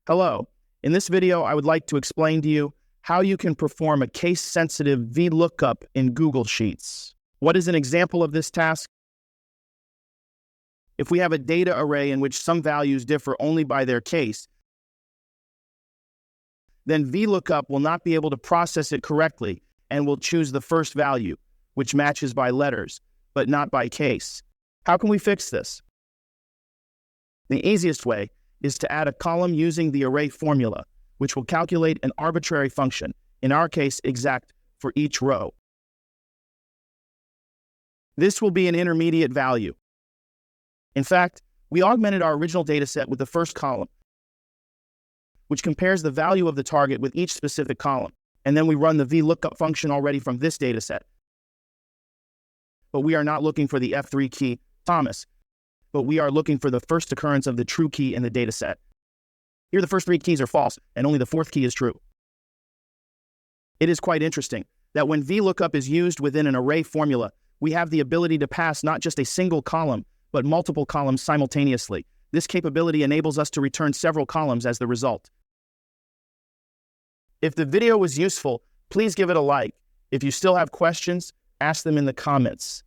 Hello. In this video, I would like to explain to you how you can perform a case-sensitive VLOOKUP in Google Sheets. What is an example of this task? If we have a data array in which some values differ only by their case, then VLOOKUP will not be able to process it correctly and will choose the first value, which matches by letters, but not by case. How can we fix this? The easiest way is to add a column using the array formula, which will calculate an arbitrary function, in our case exact, for each row. This will be an intermediate value. In fact, we augmented our original dataset with the first column, which compares the value of the target with each specific column, and then we run the VLOOKUP function already from this dataset. But we are not looking for the F3 key, Thomas, but we are looking for the first occurrence of the true key in the dataset. Here the first three keys are false, and only the fourth key is true. It is quite interesting that when VLOOKUP is used within an array formula, we have the ability to pass not just a single column, but multiple columns simultaneously. This capability enables us to return several columns as the result. If the video was useful, please give it a like. If you still have questions, ask them in the comments.